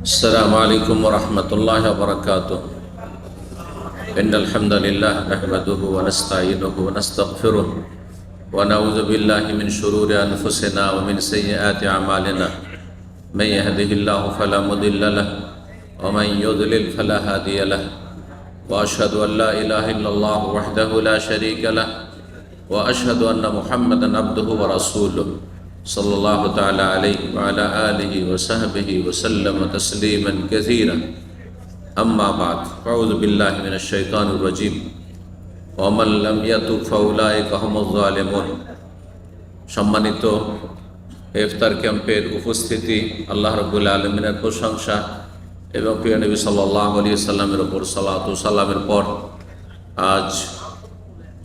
السلام عليكم ورحمة الله وبركاته. إن الحمد لله نحمده ونستعينه ونستغفره ونعوذ بالله من شرور أنفسنا ومن سيئات أعمالنا. من يهده الله فلا مضل له ومن يضلل فلا هادي له. وأشهد أن لا إله إلا الله وحده لا شريك له وأشهد أن محمدا عبده ورسوله صلى الله تعالى عليه وعلى آله وصحبه وسلم تسليما كثيرا. أما بعد أعوذ بالله من الشيطان الرجيم ومن لم يتب فأولئك هم الظالمون. সম্মানিত ইফতার ক্যাম্পের উপস্থিতি, আল্লাহ রাব্বুল আলামিনের প্রশংসা এবং প্রিয় নবী সাল্লাল্লাহু আলাইহি সাল্লামের উপর সালাতু সালামের পর আজ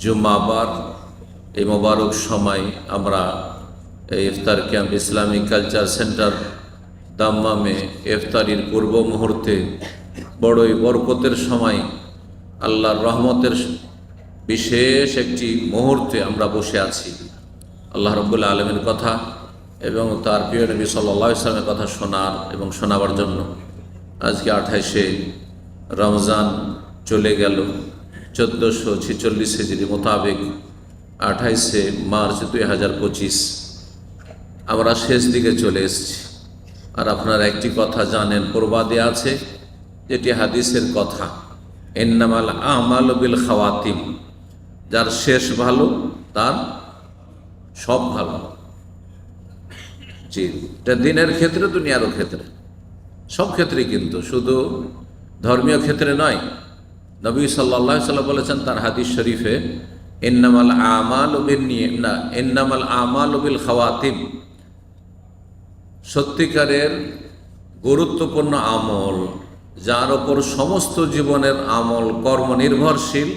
জুম্মাবার এই মোবারক সময় আমরা এই ইফতার ক্যাম্প ইসলামিক কালচার সেন্টার দাম্মামে ইফতারির পূর্ব মুহূর্তে বড়ই বরকতের সময়, আল্লাহর রহমতের বিশেষ একটি মুহূর্তে আমরা বসে আছি। আল্লাহ রাব্বুল আলামিনের কথা এবং তার প্রিয় নবী সাল্লাল্লাহু আলাইহি সাল্লামের কথা শোনার এবং শোনাবার জন্য আজকে 28শে রমজান চলে গেল 1446 হিজরি মোতাবেক 28শে মার্চ 2025 আমরা শেষ দিকে চলে এসেছি। আর আপনারা একটি কথা জানেন, প্রবাদে আছে, যেটি হাদিসের কথা, ইন্নামাল আমালু বিল খাওয়াতিম, যার শেষ ভালো তার সব ভালো। জি, এটা দিনের ক্ষেত্রে, দুনিয়ারও ক্ষেত্রে, সব ক্ষেত্রে, কিন্তু শুধু ধর্মীয় ক্ষেত্রে নয়। নবী সাল্লাল্লাহু আলাইহি ওয়াসাল্লাম বলেছেন তার হাদিস শরীফে, ইন্নামাল আমালু বিল খাওয়াতিম, সত্যিকারের গুরুত্বপূর্ণ আমল, যার ওপর সমস্ত জীবনের আমল কর্ম নির্ভরশীল,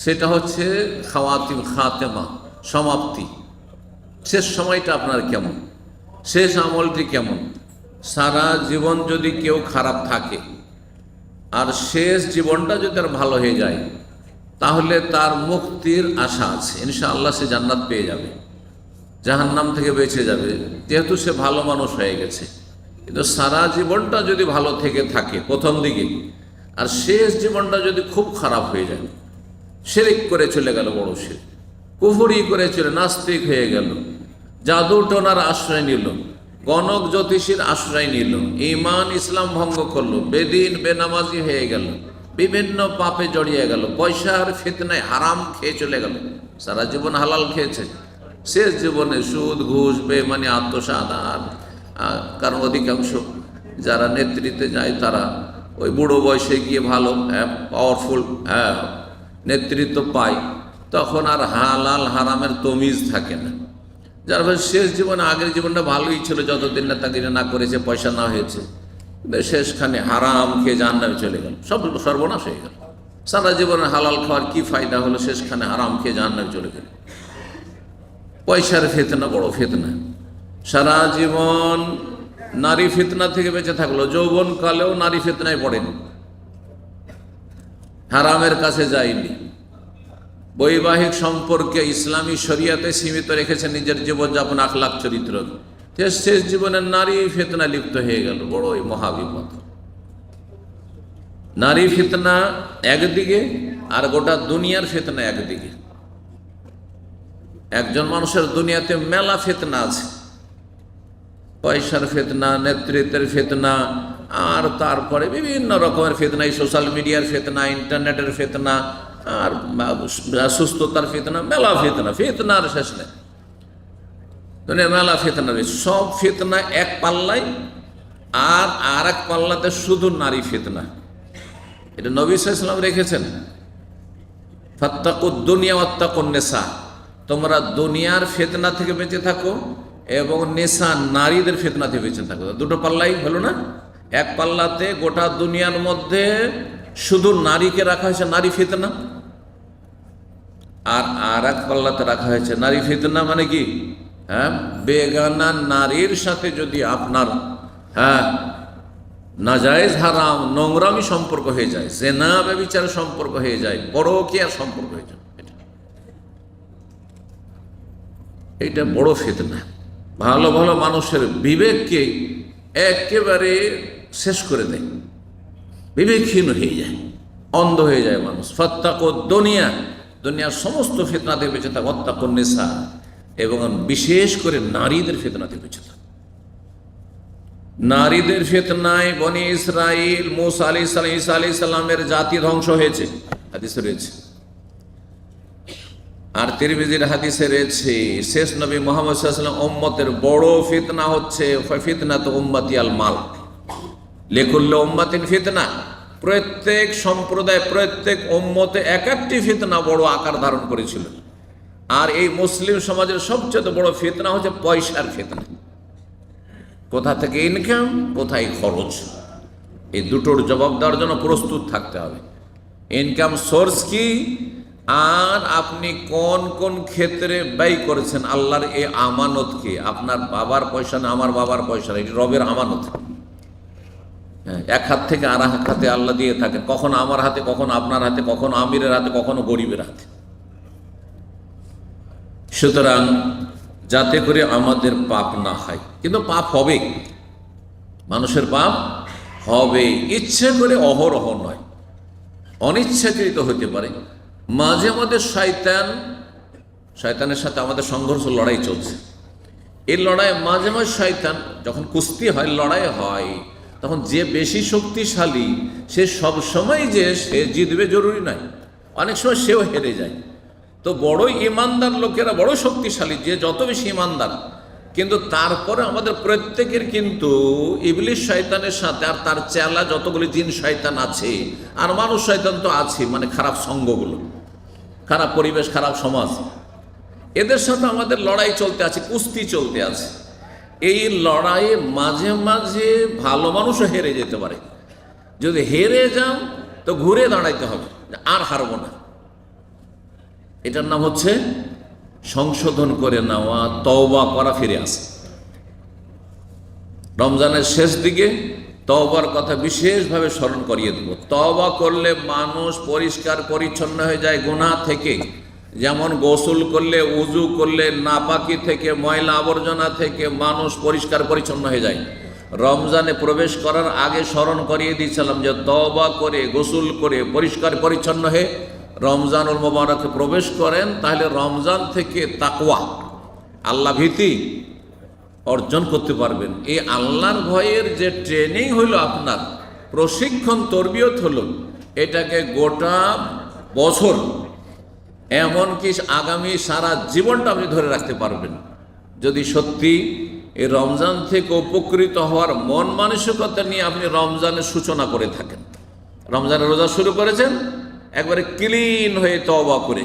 সেটা হচ্ছে খাওয়াতিম, খাতেমা, সমাপ্তি। শেষ সময়টা আপনার কেমন, শেষ আমলটি কেমন। সারা জীবন যদি কেউ খারাপ থাকে আর শেষ জীবনটা যদি তার ভালো হয়ে যায়, তাহলে তার মুক্তির আশা আছে, ইনশাআল্লাহ সে জান্নাত পেয়ে যাবে, জাহান্নাম থেকে বেঁচে যাবে, যেহেতু সে ভালো মানুষ হয়ে গেছে। কিন্তু সারা জীবনটা যদি ভালো থেকে থাকে প্রথম দিকে, আর শেষ জীবনটা যদি খুব খারাপ হয়ে যায়, শিরক করে চলে গেল, বড় শিরক, কুফরি করে চলে নাস্তিক হয়ে গেল, জাদু টোনার আশ্রয় নিল, গণক জ্যোতিষীর আশ্রয় নিল, ঈমান ইসলাম ভঙ্গ করলো, বেদিন বেনামাজি হয়ে গেল, বিভিন্ন পাপে জড়িয়ে গেল, পয়সার ফিতনায় হারাম খেয়ে চলে গেল, সারা জীবন হালাল খেয়েছে, শেষ জীবনে সুদ ঘুষ বেমানি আত্মসাৎ। কারণ অধিকাংশ যারা নেতৃত্বে যায় তারা ওই বুড়ো বয়সে গিয়ে ভালো পাওয়ারফুল নেতৃত্ব পায়, তখন আর হালাল হারামের তমিজ থাকে না। যার ফলে শেষ জীবনে, আগের জীবনটা ভালোই ছিল যতদিন না তাকে না করেছে, পয়সা না হয়েছে, শেষখানে হারাম খেয়ে জাহান্নামে চলে গেল, সব সর্বনাশ হয়ে গেল। সারা জীবনে হালাল খাওয়ার কি ফায়দা হলো, শেষখানে হারাম খেয়ে জাহান্নামে চলে গেল। পয়সার ফিতনা বড় ফিতনা, সারা জীবন নারী ফিতনা থেকে বেঁচে থাকলো, যৌবনকালেও নারী ফিতনায় পড়েনি, হারামের কাছে যায়নি, বৈবাহিক সম্পর্কে ইসলামী শরিয়াতে সীমিত রেখেছে নিজের জীবনযাপন, আখলাক, চরিত্র। শেষ জীবনের নারী ফিতনা লিপ্ত হয়ে গেল, বড়ই মহাবিপদ। নারী ফিতনা একদিকে আর গোটা দুনিয়ার ফিতনা একদিকে। একজন মানুষের দুনিয়াতে মেলা ফিতনা আছে, পয়সার ফিতনা, নেতৃত্বের ফিতনা, আর তারপরে বিভিন্ন রকমের ফিতনা, এই সোশ্যাল মিডিয়ার ফিতনা, ইন্টারনেটের ফিতনা, আর সুস্থতার ফিতনা, মেলা ফিতনা, ফিতনার শেষ নেই। দুনিয়া মেলা ফিতনা রয়েছে, সব ফিতনা এক পাল্লায়, আর এক পাল্লাতে শুধু নারী ফিতনা। এটা নবী সাল্লাল্লাহু আলাইহি ওয়াসাল্লাম রেখেছেন, ফাত্তাকুদ দুনিয়া ওয়াত্তাকুন নিসা, তোমরা দুনিয়ার ফিতনা থেকে বেঁচে থাকো এবং নেশা, নারীদের ফিতনা থেকে বেঁচে থাকো। দুটো পাল্লাই হলো না, এক পাল্লাতে গোটা দুনিয়ার মধ্যে শুধু নারীকে রাখা হয়েছে, নারী ফিতনা, আর এক পাল্লাতে রাখা হয়েছে নারী ফিতনা মানে কি, বেগানা নারীর সাথে যদি আপনার নাজায়েজ হারাম নোংরামি সম্পর্ক হয়ে যায়, জেনা ব্যভিচার সম্পর্ক হয়ে যায়, পরকীয়ার সম্পর্ক হয়ে যায়, এটা বড় ফিতনা। ভালো ভালো মানুষের বিবেককে একেবারে শেষ করে দেয়, বিবেকহীন হয়ে যায়, অন্ধ হয়ে যায় মানুষ। ফাত্তাকু দুনিয়া, দুনিয়ার সমস্ত ফিতনা থেকে বেঁচে থাক। ওয়াত্তাকুন নিসা, এবং বিশেষ করে নারীদের ফিতনা থেকে বেঁচে থাক। নারীদের ফিতনায় বনি ইসরাইল, মূসা আলাইহিস সালাম, ঈসা আলাইহিস সালামের জাতি ধ্বংস হয়েছে, হাদিসে রয়েছে। আর তিরমিজির হাদিসে রয়েছে শেষ নবী মুহাম্মদ সাল্লাল্লাহু আলাইহি ওয়াসাল্লাম উম্মতের বড় ফিতনা হচ্ছে ফিতনাতু উম্মতি আল মাল, লিকুল্লি উম্মাতিন ফিতনা। প্রত্যেক সম্প্রদায়, প্রত্যেক উম্মতে এক একটি ফিতনা বড় আকার ধারণ করেছিল। আর এই মুসলিম সমাজের সবচেয়ে বড় ফিতনা হচ্ছে পয়সার ফিতনা। কোথা থেকে ইনকাম, কোথায় খরচ, এই দুটোর জবাব দেওয়ার জন্য প্রস্তুত থাকতে হবে। ইনকাম সোর্স কি, আর আপনি কোন কোন ক্ষেত্রে ব্যয় করেছেন আল্লাহর এই আমানতকে। আপনার বাবার পয়সা না, আমার বাবার পয়সা না, এটি রবের আমানত। এক হাত থেকে আর এক হাতে আল্লাহ দিয়ে থাকেন, কখনো আমার হাতে, কখনো আপনার হাতে, কখনো আমিরের হাতে, কখনো গরিবের হাতে। সুতরাং যাতে করে আমাদের পাপ না হয়, কিন্তু পাপ হবে, মানুষের পাপ হবে, ইচ্ছে করে অহরহ নয়, অনিচ্ছাকৃত হতে পারে। মাঝে মাঝে শয়তানের সাথে আমাদের সংঘর্ষ, লড়াই চলছে। এই লড়াই মাঝে মাঝে শয়তান, যখন কুস্তি হয়, লড়াই হয়, তখন যে বেশি শক্তিশালী সে সব সময় যে সে জিতবে জরুরি নয়, অনেক সময় সেও হেরে যায়। তো বড়ই ইমানদার লোকেরা বড় শক্তিশালী, যে যত বেশি ইমানদার, কিন্তু তারপরে আমাদের প্রত্যেকের কিন্তু ইবলিশ শয়তানের সাথে আর তার চেলা যতগুলি জিন শয়তান আছে, আর মানুষ শয়তান তো আছে, মানে খারাপ সঙ্গগুলো, খারাপ পরিবেশ, খারাপ সমাজ, এদের সাথে আমাদের লড়াই চলতে আছে, কুস্তি চলতে আছে। এই লড়াইয়ে মাঝে মাঝে ভালো মানুষও হেরে যেতে পারে। যদি হেরে যান তো ঘুরে দাঁড়াইতে হবে, আর হারবো না। এটার নাম হচ্ছে সংশোধন করে নেওয়া, তওবা করা, ফিরে আসা। রমজানের শেষ দিকে তওবার কথা বিশেষভাবে স্মরণ করিয়ে দেব। তওবা করলে মানুষ পরিষ্কার পরিচ্ছন্ন হয়ে যায় গুনাহ থেকে। যেমন গোসল করলে, উজু করলে নাপাকি থেকে, ময়লা আবর্জনা থেকে মানুষ পরিষ্কার পরিচ্ছন্ন হয়ে যায়। রমজানে প্রবেশ করার আগে স্মরণ করিয়ে দিয়েছিলাম যে তওবা করে, গোসল করে, পরিষ্কার পরিচ্ছন্ন হয়ে রমজানুল মুবারকে প্রবেশ করেন, তাহলে রমজান থেকে তাকওয়া, আল্লাহ ভীতি অর্জন করতে পারবেন। এই আল্লাহর ভয়ের যে ট্রেনিং হইল, আপনার প্রশিক্ষণ, তরবিয়ত হলো, এটাকে গোটা বছর, এমনকি আগামী সারা জীবনটা আপনি ধরে রাখতে পারবেন, যদি সত্যি এই রমজান থেকে উপকৃত হওয়ার মন মানসিকতা নিয়ে আপনি রমজানের সূচনা করে থাকেন। রমজানের রোজা শুরু করেছেন একবারে ক্লিন হয়ে তওবা করে,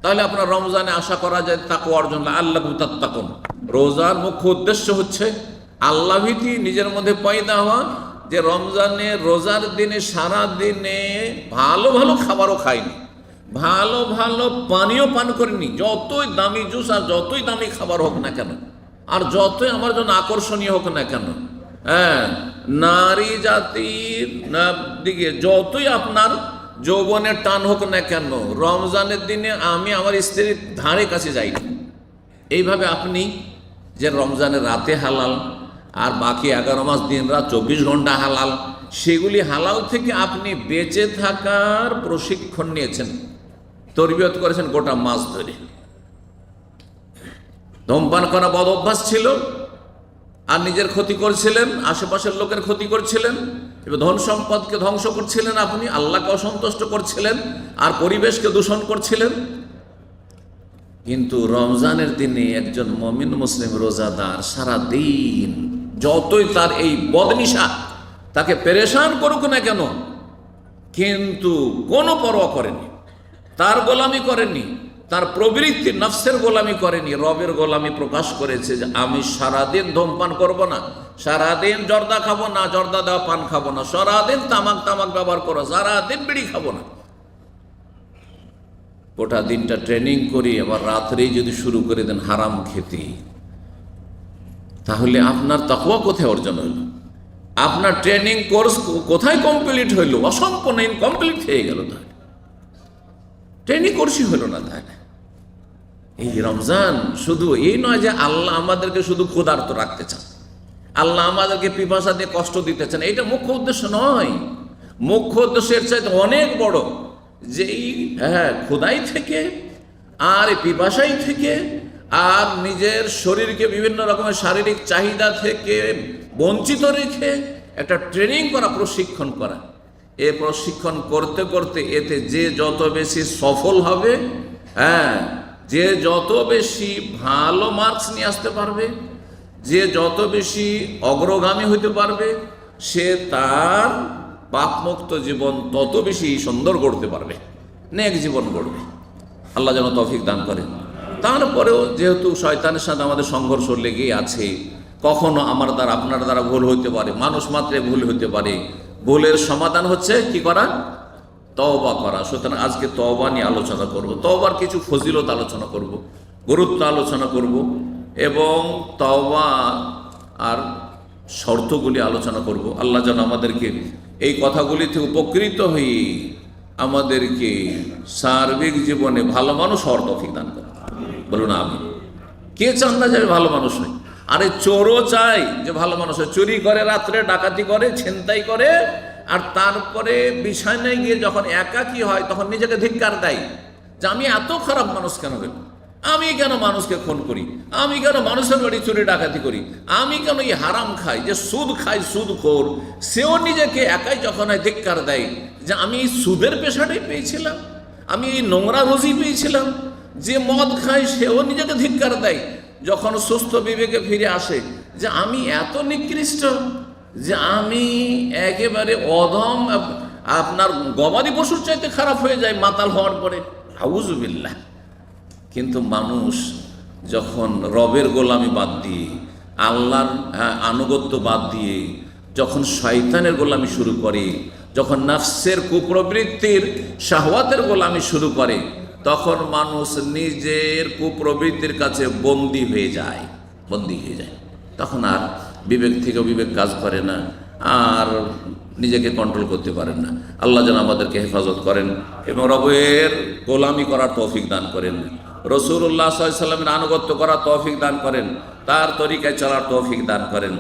তাহলে আপনার রমজানে আশা করা যায় তাকওয়া অর্জন, আল্লাহু তাত্তাকুন। রোজার মুখ্য উদ্দেশ্য হচ্ছে আল্লাহ ভীতি নিজের মধ্যে পয়দা হওয়া, যে রমজানে রোজার দিনে সারা দিনে ভালো ভালো খাবারও খাইনি, ভালো ভালো পানীয় পান করিনি, যতই দামি জুস আর যতই দামি খাবার হোক না কেন, আর যতই আমার জন্য আকর্ষণীয় হোক না কেন, হ্যাঁ, নারী জাতির দিকে যতই আপনার যৌবনের টান হোক না কেন, রমজানের দিনে আমি আমার স্ত্রীর ধারে কাছে যাইনি। এইভাবে আপনি যে রমজানের রাতে হালাল, আর বাকি 11 মাস দিন রাত 24 ঘন্টা হালাল, সেগুলি হালাল থেকে আপনি বেঁচে থাকার প্রশিক্ষণ নিয়েছেন, তরবিয়ত করেছেন গোটা মাস ধরে। ধূমপান করা বদ অভ্যাস ছিল, আর নিজের ক্ষতি করছিলেন, আশেপাশের লোকের ক্ষতি করছিলেন, এবং ধন সম্পদকে ধ্বংস করছিলেন, আপনি আল্লাহকে অসন্তুষ্ট করছিলেন, আর পরিবেশকে দূষণ করছিলেন। কিন্তু রমজানের দিনে একজন মুমিন মুসলিম রোজাদার সারা দিন যতই তার এই বদনিশা তাকে পেরেশান করুক না কেন, কিন্তু কোনো পরোয়া করেনি, তার গোলামি করেনি, তার প্রবৃত্তি নফসের গোলামি করেনি, রবের গোলামি প্রকাশ করেছে যে আমি সারাদিন ধূমপান করব না, সারাদিন জর্দা খাবো না, জর্দা দেওয়া পান খাবো না, সারাদিন তামাক ব্যবহার করো, সারাদিন বিড়ি খাবো না। গোটা দিনটা ট্রেনিং করি, আবার রাত্রেই যদি শুরু করে দেন হারাম খেতে, তাহলে আপনার তাকওয়া কোথায় অর্জন হইল? আপনার ট্রেনিং কোর্স কোথায় কমপ্লিট হইল? অসম্পূর্ণ, ইনকমপ্লিট হয়ে গেল। তাহলে ট্রেনিং কোর্সই হইল না। তাহলে এই রমজান শুধু এই নয় যে আল্লাহ আমাদেরকে শুধু ক্ষুধার্ত রাখতে চান, আল্লাহ আমাদেরকে পিপাসা দিয়ে কষ্ট দিতেছেন, এটা মুখ্য উদ্দেশ্য নয়। মুখ্য উদ্দেশ্যের চাইতে অনেক বড়, যে এই ক্ষুধাই থেকে আর এই পিপাসাই থেকে আর নিজের শরীরকে বিভিন্ন রকমের শারীরিক চাহিদা থেকে বঞ্চিত রেখে একটা ট্রেনিং করা, প্রশিক্ষণ করা। এ প্রশিক্ষণ করতে করতে এতে যে যত বেশি সফল হবে, যে যত বেশি ভালো মার্কস নিয়ে আসতে পারবে, যে যত বেশি অগ্রগামী হইতে পারবে, সে তার পাপমুক্ত জীবন তত বেশি সুন্দর গড়তে পারবে, নেক জীবন গড়বে। আল্লাহ যেন তৌফিক দান করেন। তারপরেও যেহেতু শয়তানের সাথে আমাদের সংঘর্ষ লেগেই আছে, কখনো আমার দ্বারা আপনার দ্বারা ভুল হইতে পারে, মানুষ মাত্রে ভুল হইতে পারে। ভুলের সমাধান হচ্ছে কি করা? তওবা করা। সুতরাং আজকে তওবা নিয়ে আলোচনা করব, তওবার কিছু ফজিলত আলোচনা করব, গুরুত্ব আলোচনা করব এবং তওবা আর শর্তগুলি আলোচনা করব। আল্লাহ যেন আমাদেরকে এই কথাগুলিতে উপকৃত হয়ে আমাদেরকে সার্বিক জীবনে ভালো মানুষ হওয়ার তৌফিক দান করে। বলুন আমি। কে চান না যে ভালো মানুষ হয়? আরে চোরও চাই যে ভালো মানুষ হয়। চুরি করে, রাত্রে ডাকাতি করে, ছিনতাই করে, আর তারপরে বিছানায় গিয়ে যখন একাকী হয় তখন নিজেকে ধিক্কার দেয় যে আমি এত খারাপ মানুষ কেন হইল, আমি কেন মানুষকে খুন করি, আমি কেন মানুষের বাড়ি চুরি ডাকাতি করি, আমি কেন এই হারাম খাই, যে সুদ খাই সুদখোর, সেও নিজেকে একাই যখন ধিক্কার দেয় যে আমি এই সুদের পেশাটাই পেয়েছিলাম, আমি এই নোংরা রুজি পেয়েছিলাম। যে মদ খায় সেও নিজেকে ধিক্কার দেয় যখন সুস্থ বিবেকে ফিরে আসে যে আমি এত নিকৃষ্ট, যে আমি একেবারে অধম, আপনার গবাদি পশুর চাইতে খারাপ হয়ে যায় মাতাল হওয়ার পরে। আউযুবিল্লাহ। কিন্তু মানুষ যখন রবের গোলামি বাদ দিয়ে, আল্লাহর আনুগত্য বাদ দিয়ে যখন শয়তানের গোলামি শুরু করে, যখন নফসের কুপ্রবৃত্তির শাহওয়াতের গোলামি শুরু করে, তখন মানুষ নিজের কুপ্রবৃত্তির কাছে বন্দী হয়ে যায়। তখন আর বিবেক থেকে বিবেক কাজ করে না, আর নিজেকে কন্ট্রোল করতে পারেন না। আল্লাহ যেন আমাদেরকে হেফাজত করেন এবং রবের গোলামি করার তৌফিক দান করেন, রাসূলুল্লাহ সাল্লাল্লাহু আলাইহি ওয়াসাল্লামের আনুগত্য করার তৌফিক দান করেন, তার তরিকায় চলার তৌফিক দান করেন।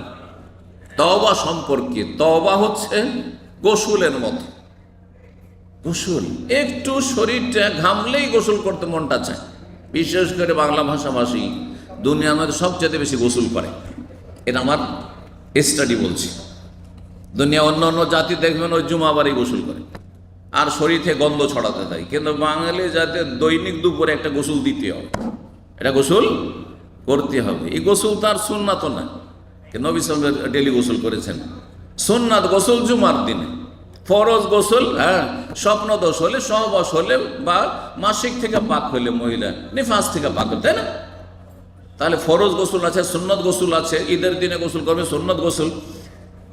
তওবা সম্পর্কে, তওবা হচ্ছে গোসলের মতো। গোসল, একটু শরীরটা ঘামলেই গোসল করতে মনটা চায়। বিশেষ করে বাংলা ভাষাভাষী দুনিয়ার মধ্যে সবচেয়ে বেশি গোসল করে, এটা আমার স্টাডি বলছি। দুনিয়া অন্য অন্য জাতি দেখবেন ওই জুমাবারই গোসল করে আর শরীর থেকে গন্ধ ছড়াতে থাকে, কিন্তু বাঙালি জাতি দৈনিক দুপুরে একটা গোসল দিতে হবে, এটা গোসল করতে হবে। এই গোসল তার সুন্নাত না, নবী সাল্লাল্লাহু আলাইহি ওয়াসাল্লাম ডেলি গোসল করেছেন। সুন্নাত গোসল জুমার দিনে, ফরজ গোসল স্বপ্ন দোষ হলে, সহবাস হলে, বা মাসিক থেকে পাক হলে, মহিলা নিফাস থেকে পাক হলে, তাই না? তাহলে ফরজ গোসল আছে, সুন্নত গোসল আছে। ঈদের দিনে গোসল করবে সুন্নত গোসল,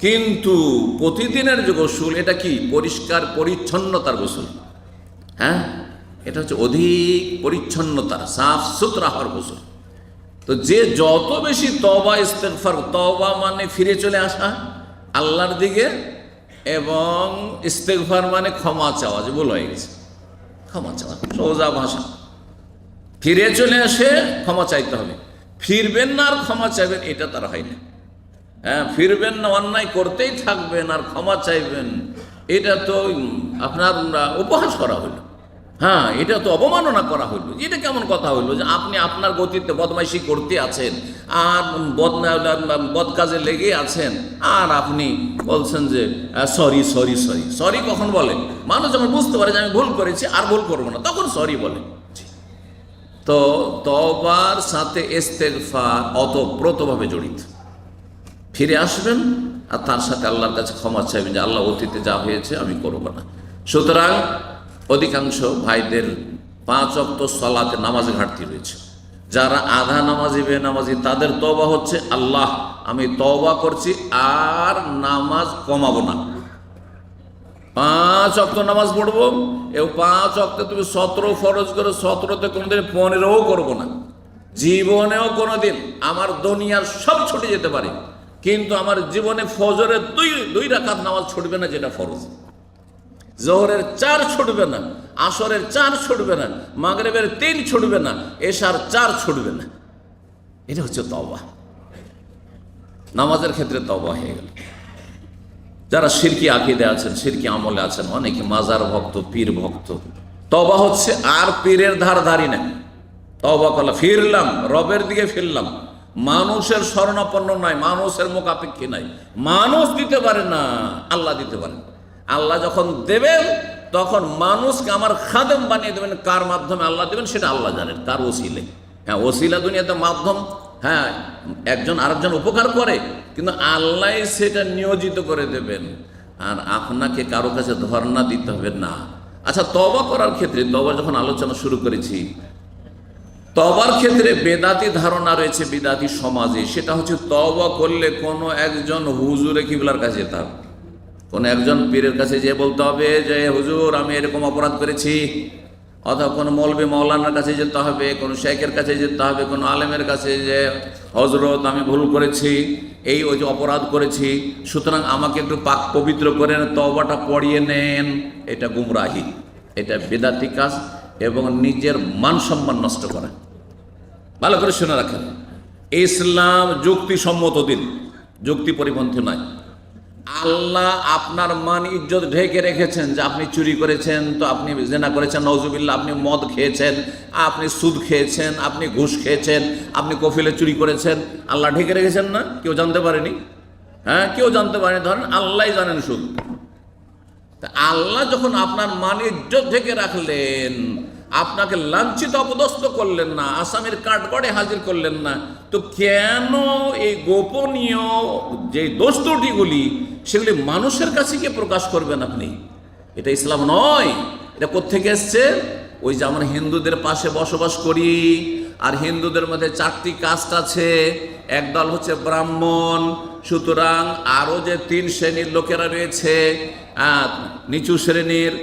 কিন্তু প্রতিদিনের যে গোসল, এটা কি? পরিষ্কার পরিচ্ছন্নতার গোসল। এটা হচ্ছে অধিক পরিচ্ছন্নতার, সাফ সুতরা হওয়ার গোসল। তো যে যত বেশি তওবা ইস্তেগফার, তওবা মানে ফিরে চলে আসা আল্লাহর দিকে, এবং ইস্তেগফার মানে ক্ষমা চাওয়া, যে ভুল হয়ে গেছে ক্ষমা চাওয়া, সোজা ভাষা। ফিরে চলে আসে ক্ষমা চাইতে হবে, ফিরবেন না আর ক্ষমা চাইবেন, এটা তার হয় না। ফিরবেন না, অন্যায় করতেই থাকবেন আর ক্ষমা চাইবেন, এটা তো আপনার উপহাস করা হইল। এটা তো অবমাননা করা হইল। এটা কেমন কথা হইল যে আপনি আপনার গতিতে বদমাইশি করতে আছেন আর বদ কাজে লেগে আছেন, আর আপনি বলছেন যে সরি সরি সরি। সরি কখন বলে? মানুষ যখন বুঝতে পারে যে আমি ভুল করেছি আর ভুল করবো না, তখন সরি বলে। তো তওবার সাথে ইস্তেগফার ওতপ্রোতভাবে জড়িত। ফিরে আসবেন আর তার সাথে আল্লাহর কাছে ক্ষমা চাইবেন যে আল্লাহ, অতীতে যা হয়েছে আমি করব না। সুতরাং অধিকাংশ ভাইদের 5 ওয়াক্ত সালাতে নামাজে ঘাটতি রয়েছে। যারা আধা নামাজি বেনামাজি, তাদের তওবা হচ্ছে আল্লাহ আমি তওবা করছি আর নামাজ কমাবো না। 5 ওয়াক্ত নামাজ পড়বো, এবং 5 ওয়াক্তে তুমি 17 ফরজ করে 17তে কোনোদিন 15ও করবো না। জীবনেও কোনোদিন, আমার দুনিয়ার সব ছুটে যেতে পারে, কিন্তু আমার জীবনে ফজরের দুই রাকাত নামাজ ছুটবে না, যেটা ফরজ। জোহরের 4 ছুটবে না, আসরের 4 ছুটবে না, মাগরিবের 3 ছুটবে না, এশার 4 ছুটবে না। এটা হচ্ছে তওবা। নামাজের ক্ষেত্রে তওবা হয়ে গেল। যারা শিরকি আকীদা আছেন, শিরকি আমলে আছেন, অনেকে মাজার ভক্ত, পীর ভক্ত, তওবা হচ্ছে আর পীরের ধারি না। তওবা করলাম, ফিরলাম, রবের দিকে ফিরলাম, মানুষের শরণাপন্ন নাই, মানুষের মুখাপেক্ষী নাই। মানুষ দিতে পারে না, আল্লাহ দিতে পারেন। আল্লাহ যখন দেবেন তখন মানুষকে আমার খাদেম বানিয়ে দেবেন। কার মাধ্যমে আল্লাহ দেবেন সেটা আল্লাহ জানেন, কার ওসিলে। হ্যাঁ, ওসিলা দুনিয়াতে মাধ্যম, হ্যাঁ একজন আরেকজন উপকার করে, কিন্তু আল্লাহ সেটা নিয়োজিত করে দেবেন। আর আপনাকে কারো কাছে ধর্ণা দিতে হবে না। আচ্ছা, তওবা করার ক্ষেত্রে, তওবা যখন আলোচনা শুরু করেছি, তওবার ক্ষেত্রে বেদাতি ধারণা রয়েছে বিদাতি সমাজে। সেটা হচ্ছে তওবা করলে কোনো একজন হুজুরে কিবলার কাছে যেতে হবে, কোনো একজন পীরের কাছে যেয়ে বলতে হবে যে হুজুর আমি এরকম অপরাধ করেছি, অথবা কোনো মৌলবি মৌলানার কাছে যেতে হবে, কোনো শেখের কাছে যেতে হবে, কোনো আলেমের কাছে যে হজরত আমি ভুল করেছি, এই ওই যে অপরাধ করেছি, সুতরাং আমাকে একটু পাক পবিত্র করেন, তওবাটা পড়িয়ে নেন। এটা গুমরাহি, এটা বেদাতি কাজ এবং নিজের মান সম্মান নষ্ট করে। ভালো করে শুনে রাখেন, ইসলাম যুক্তিসম্মত দিন, যুক্তি পরিপন্থী নয়। আল্লাহ আপনার মান ইজ্জত ঢেকে রেখেছেন, যে আপনি চুরি করেছেন তো আপনি জেনা করেছেন, নওজুবিল্লাহ, আপনি মদ খেয়েছেন, আপনি সুদ খেয়েছেন, আপনি ঘুষ খেয়েছেন, আপনি কফিলে চুরি করেছেন, আল্লাহ ঢেকে রেখেছেন না? কেউ জানতে পারেনি? হ্যাঁ, কেউ জানতে পারেনি, ধরেন আল্লাহ জানেন শুধু। তা আল্লাহ যখন আপনার মান ইজ্জত ঢেকে রাখলেন, আপনাকে লাঞ্ছিত অপদস্থ করলেন না, আসামির কাঠগড়ে হাজির করলেন না, তো কেন এই গোপনীয় যে দোষ ত্রুটিগুলি সেগুলি মানুষের কাছে গিয়ে প্রকাশ করবেন আপনি? এটা ইসলাম নয়। এটা কোত্থেকে এসছে? ওই যে আমরা হিন্দুদের পাশে বসবাস করি, আর হিন্দুদের মধ্যে 4টি কাস্ট আছে। একদল হচ্ছে ব্রাহ্মণ, সুতরাং আরও যে 3 শ্রেণীর লোকেরা রয়েছে নিচু শ্রেণীর,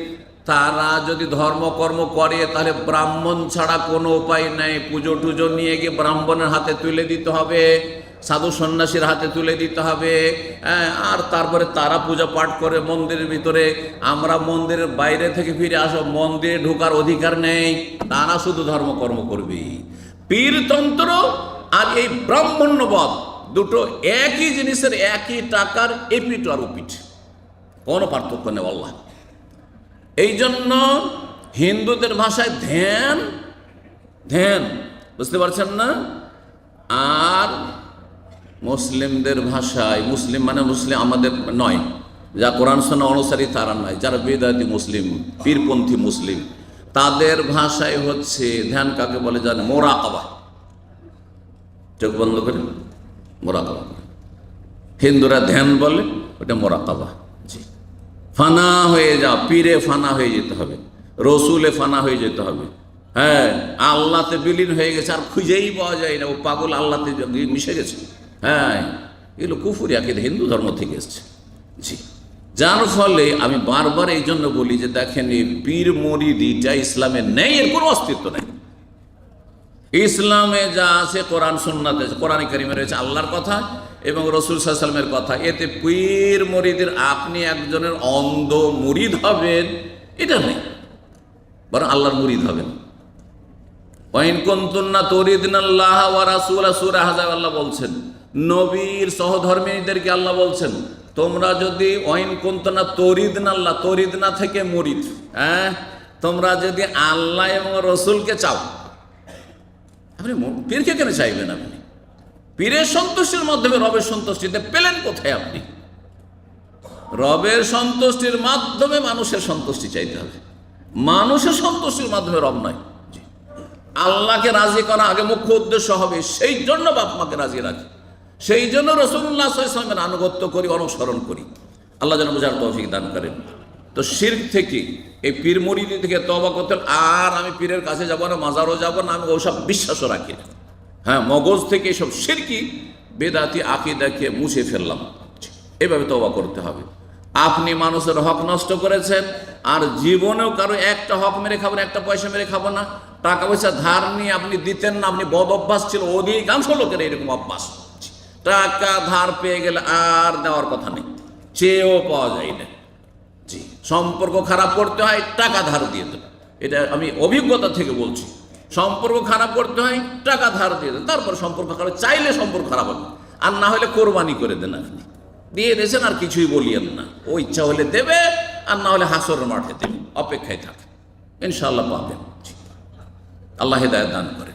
তারা যদি ধর্মকর্ম করে তাহলে ব্রাহ্মণ ছাড়া কোনো উপায় নেই। পুজো টুজো নিয়ে গিয়ে ব্রাহ্মণের হাতে তুলে দিতে হবে, সাধু সন্ন্যাসীর হাতে তুলে দিতে হবে। আর তারপরে তারা পূজা পাঠ করে মন্দিরের ভিতরে, আমরা মন্দিরের বাইরে থেকে ফিরে আসো, মন্দিরে ঢোকার অধিকার নেই। তারা শুধু ধর্মকর্ম করবে। পীরতন্ত্র আর এই ব্রাহ্মণ্যবাদ দুটো একই জিনিসের, একই টাকার এপিঠ আর ওপিঠ, কোনো পার্থক্য নেই আল্লাহ। এই জন্য হিন্দুদের ভাষায় ধ্যান, ধ্যান, বুঝতে পারছেন না? আর মুসলিমদের ভাষায়, মুসলিম মানে মুসলিম আমাদের নয়, যা কোরআন সুন্নাহ অনুসারী তারা নয়, যারা বেদাতি মুসলিম, পীরপন্থী মুসলিম, তাদের ভাষায় হচ্ছে ধ্যান কাকে বলে জানে? মোরাকাবা। চোখ বন্ধ করে মোরাকাবা। হিন্দুরা ধ্যান বলে, ওটা মোরাকাবা। জি, ফানা হয়ে যা, পীরে ফানা হয়ে যেতে হবে, রসুলে ফানা হয়ে যেতে হবে। হ্যাঁ, আল্লাহতে বিলীন হয়ে গেছে, আর খুঁজেই পাওয়া যায় না, ও পাগল আল্লাহতে মিশে গেছে। হ্যাঁ, এগুলো কুফরি আকীদা, হিন্দু ধর্ম থেকে এসছে। জি, যার ফলে আমি বারবার এই জন্য বলি যে দেখেন, এই পীর মুরিদিটা ইসলামে নেই, এর কোনো অস্তিত্ব নেই। ইসলামে যা আছে কোরআন সুন্নাতে, কোরআন কারিমে রয়েছে আল্লাহর কথা এবং রসুল সাল্লাল্লাহু আলাইহি ওয়াসাল্লামের কথা। এতে পীর মুরিদের আপনি একজনের অন্ধ মুরিদ হবেন এটা নেই, বরং আল্লাহর মুরিদ হবেন। ওয়াইন কুনতুন্না তুরিদনাল্লাহ ওয়া রাসূলা, সূরা আহজাব আল্লাহ বলছেন, নবীর সহধর্মীদেরকে আল্লাহ বলছেন, তোমরা যদি ওয়াইন কুনতুন্না তুরিদনাল্লাহ, তুরিদনা থেকে মুরিদ, হ্যাঁ, তোমরা যদি আল্লাহ এবং রসুলকে চাও, আপনি পীরকে কেন চাইবেন? আপনি পীরের সন্তুষ্টির মাধ্যমে রবের সন্তুষ্টিতে পেলেন কোথায়? আপনি রবের সন্তুষ্টির মাধ্যমে মানুষের সন্তুষ্টি চাইতে হবে, মানুষের সন্তুষ্টির মাধ্যমে রব নয়। আল্লাহকে রাজি করা আগে মুখ্য উদ্দেশ্য হবে, সেই জন্য বাপ মাকে রাজি রাখি, সেই জন্য রাসূলুল্লাহ সাল্লাল্লাহু আলাইহি ওয়াসাল্লামের আনুগত্য করি, অনুসরণ করি। আল্লাহ যেন বুঝার তৌফিক দান করেন। তো শিরক থেকে, এই পীর মুরিদি থেকে তওবা করতে, আর আমি পীরের কাছে যাব না, মাজারও যাব না, আমি ওসব বিশ্বাসও রাখি না। হ্যাঁ, মগজ থেকে এসব শিরকি বেদাতি আকীদাকে মুছে ফেললাম, এভাবে তওবা করতে হবে। আপনি মানুষের হক নষ্ট করেছেন, আর জীবনেও কারো একটা হক মেরে খাবেন, একটা পয়সা মেরে খাবো না। টাকা পয়সা ধার নিয়ে আপনি দিতেন না, আপনি বদ অভ্যাস ছিল, অধিকাংশ লোকের এরকম অভ্যাস। টাকা ধার পেয়ে গেলে আর দেওয়ার কথা নেই, চেয়েও পাওয়া যায় না। জি, সম্পর্ক খারাপ করতে হয়, টাকা ধার দিয়ে দেন, এটা আমি অভিজ্ঞতা থেকে বলছি। সম্পর্ক খারাপ করতে হয়, টাকা ধার দিয়ে দেন, তারপর সম্পর্ক খারাপ, চাইলে সম্পর্ক খারাপ হবে। আর না হলে কোরবানি করে দেন, আপনি দিয়ে দিয়েছেন আর কিছুই বলিয়েন না। ও ইচ্ছা হলে দেবে, আর না হলে হাসরের মাঠে দেবে, অপেক্ষায় থাকে, ইনশাআল্লাহ পাবেন। আল্লাহ হেদায়েত দান করেন।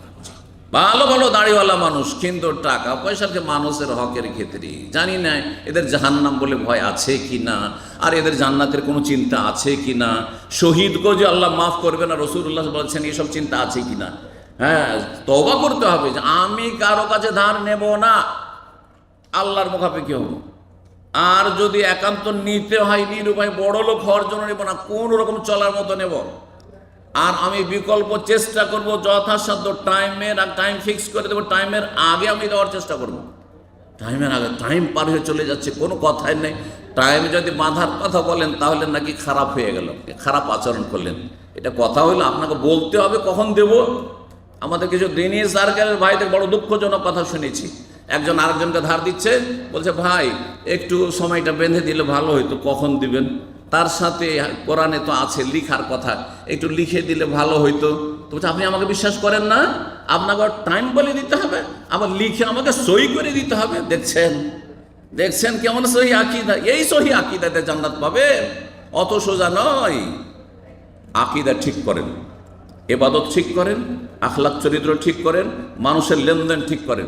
ভালো ভালো দাড়িওয়ালা মানুষ, কিন্তু টাকা পয়সাকে মানুষের হকের ক্ষেত্রে জানি না এদের জাহান্নাম বলে ভয় আছে কি না, আর এদের জান্নাতের কোনো চিন্তা আছে কি না, শহীদকে যে আল্লাহ মাফ করবে না রাসূলুল্লাহ বলছেন, এসব চিন্তা আছে কি না। হ্যাঁ, তওবা করতে হবে যে আমি কারো কাছে ধার নেব না, আল্লাহর মুখাপেক্ষী হব। আর যদি একান্ত নিতে হয়, নিরুপায় বড় লোক হওয়ার জন্য নেব না, কোন রকম চলার মতো নেব। আর আমি বিকল্প চেষ্টা করব যথাসাধ্য টাইম ফিক্স করে দেবো, টাইমের আগে আমি দেওয়ার চেষ্টা করব। টাইমের আগে, টাইম পার হয়ে চলে যাচ্ছে, কোনো কথাই নেই। টাইম যদি বাঁধার কথা বলেন তাহলে নাকি খারাপ হয়ে গেল, খারাপ আচরণ করলেন। এটা কথা হলো, আপনাকে বলতে হবে কখন দেব। আমাদের কিছু দিনই সার্কেলের ভাইদের বড় দুঃখজনক কথা শুনেছি। একজন আরেকজনকে ধার দিচ্ছে, বলছে ভাই একটু সময়টা বেঁধে দিলে ভালো হইতো, কখন দিবেন। তার সাথে কোরআনে তো আছে লিখার কথা, একটু লিখে দিলে ভালো হইতো। তো বলছে আপনি আমাকে বিশ্বাস করেন না, আপনাকে টাইম বলে দিতে হবে, আবার লিখে আমাকে সই করে দিতে হবে। দেখছেন কেমন সহি আকীদা। এই সহি আকীদাতে জান্নাত পাবে, অত সোজা নয়। আকীদা ঠিক করেন, ইবাদত ঠিক করেন, আখলাক চরিত্র ঠিক করেন, মানুষের লেনদেন ঠিক করেন।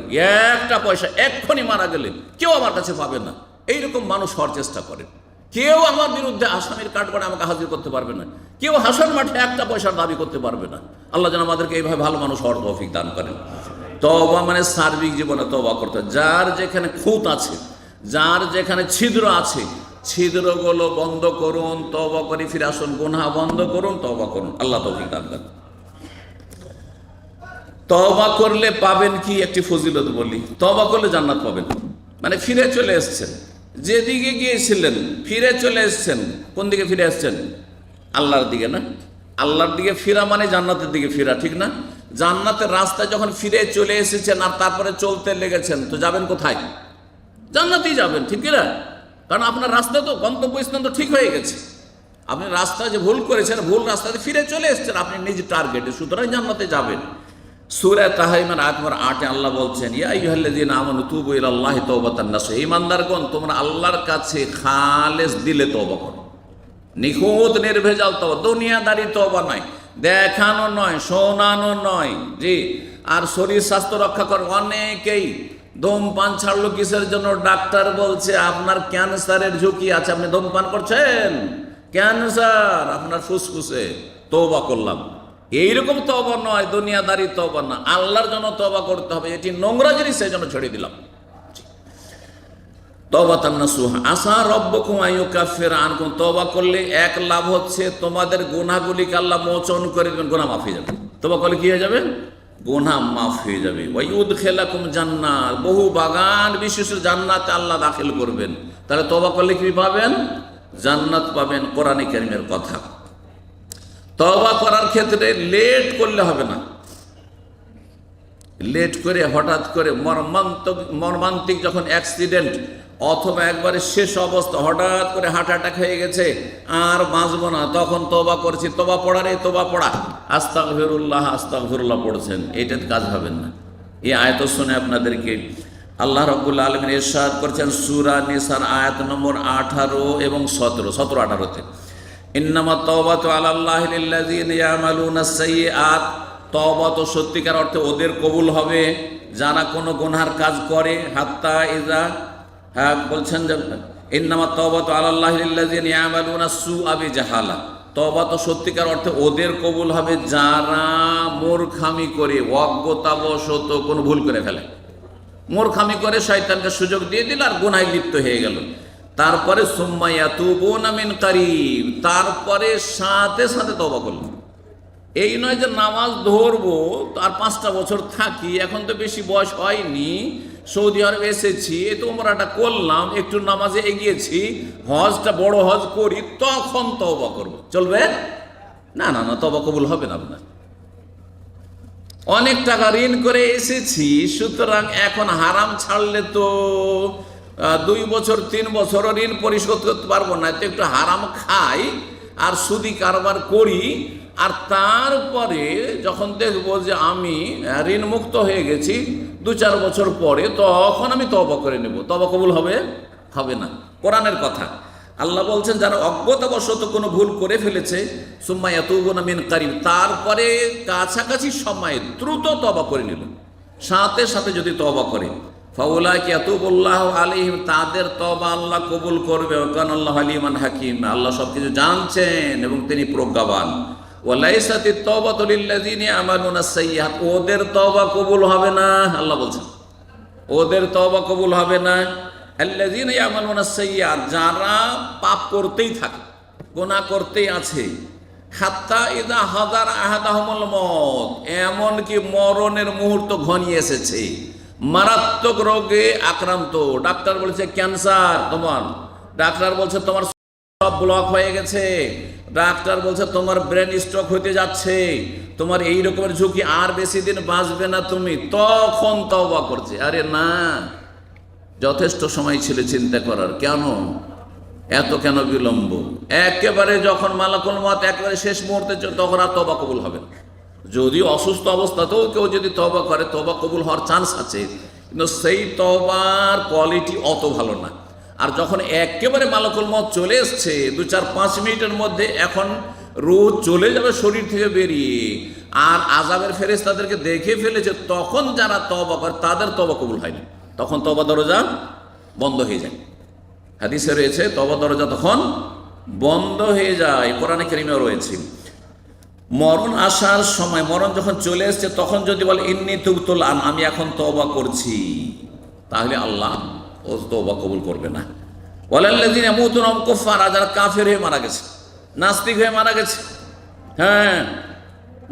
একটা পয়সা এক্ষুনি মারা গেলে কেউ আমার কাছে পাবে না, এইরকম মানুষ হওয়ার চেষ্টা করেন। কেউ আমার বিরুদ্ধে আসামির কাঠগড়ায় আমাকে হাজির করতে পারবে না, কেউ হাসর মাঠে একটা পয়সার দাবি করতে পারবে না। আল্লাহ যেন আমাদেরকে এইভাবে ভালো মানুষ হওয়ার তৌফিক দান করেন। তওবা মানে সার্বিক জীবনে তওবা করতে, যার যেখানে খুঁত আছে, যার যেখানে ছিদ্র আছে, ছিদ্রগুলো বন্ধ করুন, তওবা করে ফিরে আসুন, গুনাহ বন্ধ করুন, তওবা করুন। আল্লাহ তৌফিক দান করেন। তওবা করলে পাবেন কি, একটি ফজিলত বলি। তওবা করলে জান্নাত পাবেন, মানে ফিরে চলে এসেছেন, যেদিকে গিয়েছিলেন ফিরে চলে এসেছেন। কোন দিকে ফিরে আসছেন? আল্লাহর দিকে না? আল্লাহর দিকে ফিরা মানে জান্নাতের দিকে ফিরা, ঠিক না? জান্নাতের রাস্তায় যখন ফিরে চলে এসেছেন আর তারপরে চলতে লেগেছেন, তো যাবেন কোথায়? জান্নাতেই যাবেন, ঠিক না? কারণ আপনার রাস্তা তো, গন্তব্যস্থান তো ঠিক হয়ে গেছে। আপনি রাস্তা যে ভুল করেছেন, ভুল রাস্তাতে ফিরে চলে এসেছেন আপনি নিজ টার্গেটে, সুতরাং জান্নাতে যাবেন। সূরা তাহরিমের আয়াত নম্বর 8-এ আল্লাহ বলছেন, ইয়া আইয়ুহাল্লাযীনা আমানু তুবু ইলাল্লাহি তাওবাতান নাসুহা। ঈমানদারগণ, তোমরা আল্লাহর কাছে খালেস দিলে তওবা করো, নিখুঁত নির্ভেজাল তওবা, দুনিয়াদারি তওবা নয়, দেখানো নয়, শোনানো নয়। জি, আর শরীর স্বাস্থ্য রক্ষা করো। অনেকেই ধূমপান ছাড়লো কিসের জন্য? ডাক্তার বলছে আপনার ক্যান্সারের ঝুঁকি আছে, আপনি ধূমপান করছেন, ক্যান্সার আপনার ফুসফুসে, তওবা করলাম। এইরকম তওবা নয়, দুনিয়াদারি তওবা না, আল্লাহর জন্য তওবা করতে হবে। এটি নোংরা জিনিস, সেই জন্য ছেড়ে দিলাম। তাওবাতান নাসুহা আসা রব্বুকুম আইয়ুকাফিরা আনকুম। তওবা করলে এক লাভ হচ্ছে, তোমাদের গুনাহগুলিকে আল্লাহ মোচন করে দেবেন, গুনাহ মাফ হয়ে যাবে। তওবা করলে কি হয়ে যাবে? গুনাহ মাফ হয়ে যাবে। ওয়া ইউদখিলাকুম জান্নাত, বহু বাগান বিশিষ্ট জান্নাতে আল্লাহ দাখিল করবেন। তাহলে তওবা করলে কি পাবেন? জান্নাত পাবেন। কোরআনে কারীমের কথা। তওবা করার ক্ষেত্রে লেট করলে হবে না। লেট করে হঠাৎ করে মর্মান্তিক যখন অ্যাক্সিডেন্ট অথবা একবারে শেষ অবস্থা, হঠাৎ করে হার্ট অ্যাটাক হয়ে গেছে, আর বাঁচবো না, তখন তওবা করছি, তওবা পড়ারে তওবা পড়া, আস্তাগফিরুল্লাহ আস্তাগফিরুল্লাহ পড়ছেন, এটাতে কাজ হবে না। এই আয়াত শুনে আপনাদেরকে আল্লাহ রাব্বুল আলামিন ইরশাদ করেছেন সূরা নিসার আয়াত নম্বর 18 এবং 17-18-তে, ইন্নামা তাওবাতু আলাল্লাহি লিল্লাযিনা ইয়ামালুনাস সাইয়্যাত। তওবা তো সত্যিকার অর্থে ওদের কবুল হবে যারা কোনো গুনার কাজ করে। হাত্তা ইজা, হ্যাঁ বলছেন যে ইন্নামা তাওবাতু আলাল্লাহি লিল্লাযিনা ইয়ামালুনাস সুআ বিজাহালা। তওবা তো সত্যিকার অর্থে ওদের কবুল হবে যারা মূর্খামি করে, অজ্ঞতাবশত কোনো ভুল করে ফেলে, মূর্খামি করে শয়তানকে সুযোগ দিয়ে দিল আর গুনাহে লিপ্ত হয়ে গেল। তারপরে সুম্মা ইয়াতুবুনা মিন কারীব, তারপরে সাথে সাথে তওবা করল। এই নয় যে নামাজ ধরবো আর 5টা বছর থাকি, এখন তো বেশি বয়স হয়নি, সৌদি আরব এসেছি, তো উমরাটা করলাম, একটু নামাজে এগিয়েছি, হজটা বড় হজ করি, তখন তওবা করব, চলবে না? না না, তওবা কবুল হবে না আপনার। অনেক টাকা ঋণ করে এসেছি, সুতরাং এখন হারাম ছাড়লে তো 2 বছর 3 বছর ঋণ পরিশোধ করতে পারবো না, তো একটু হারাম খাই আর সুদি কারবার করি, আর তারপরে যখন দেখব যে আমি ঋণ মুক্ত হয়ে গেছি 2-4 বছর পরে, তখন আমি তওবা করে নেব। তওবা কবুল হবে? হবে না। কোরআনের কথা আল্লাহ বলছেন, যারা অজ্ঞতাবশত কোনো ভুল করে ফেলেছে, সুম্মা ইয়াতুবুনা মিন কারিব, তারপরে কাছাকাছি সময়ে দ্রুত তওবা করে নিল, সাথে সাথে যদি তওবা করে, ফাউলাইকা ইয়াতুবুল্লাহু আলাইহিম, তাদের তওবা আল্লাহ কবুল করবে। কানাল্লাহু আলিমান হাকিম, আল্লাহ সবকিছু জানছেন এবং তিনি প্রজ্ঞাবান। ওয়ালাইসাতিত তাওবাতু লিল্লাযিনা ইয়ামালুনাস সাইয়্যাত, ওদের তওবা কবুল হবে না। আল্লাহ বলছেন ওদের তওবা কবুল হবে না। আল্লাযিনা ইয়ামালুনাস সাইয়্যাত, যারা পাপ করতেই থাকে, গুনাহ করতেই আছে, হাত্তা ইযা হাদার আহাদাহুমুল মউত, এমনকি মরণের মুহূর্ত ঘনিয়ে এসেছে, মারাত্মক রোগে আক্রান্ত, ডাক্তার বলছে ক্যান্সার তোমার, ডাক্তার বলছে তোমার সব ব্লক হয়ে গেছে, ডাক্তার বলছে তোমার ব্রেন স্ট্রোক হতে যাচ্ছে, তোমার এই রকমের ঝুঁকি, আর বেশি দিন বাঁচবে না তুমি, তখন তওবা করছে। আরে না, যথেষ্ট সময় ছিল চিন্তা করার, কেন এত কেন বিলম্ব? একেবারে যখন মালাকুল মউত একেবারে শেষ মুহূর্তে, তখন আর তওবা কবুল হবে না। যদি অসুস্থ অবস্থাতেও কেউ যদি তওবা করে, তওবা কবুল হওয়ার চান্স আছে, কিন্তু সেই তওবার কোয়ালিটি অত ভালো না। আর যখন একেবারে মালাকুল মউত চলে এসছে, 2-4-5 মিনিটের মধ্যে এখন রূহ চলে যাবে শরীর থেকে বেরিয়ে, আর আযাবের ফেরেশতাদেরকে দেখে ফেলেছে, তখন যারা তওবা করে তাদের তওবা কবুল হয় না, তখন তওবা দরজা বন্ধ হয়ে যায়। হাদিসে রয়েছে তওবা দরজা তখন বন্ধ হয়ে যায়, কোরআনে কারীমেও রয়েছে। মরণ আসার সময়, মরণ যখন চলে এসছে, তখন যদি বলে ইন্নী তুবতুল আন, আমি এখন তওবা করছি, তাহলে আল্লাহ ও তওবা কবুল করবে না। ওয়ালাল্লাযিনা ইয়ামুতুনা ওয়া হুম কুফার, যারা কাফের হয়ে মারা গেছে, নাস্তিক হয়ে মারা গেছে, হ্যাঁ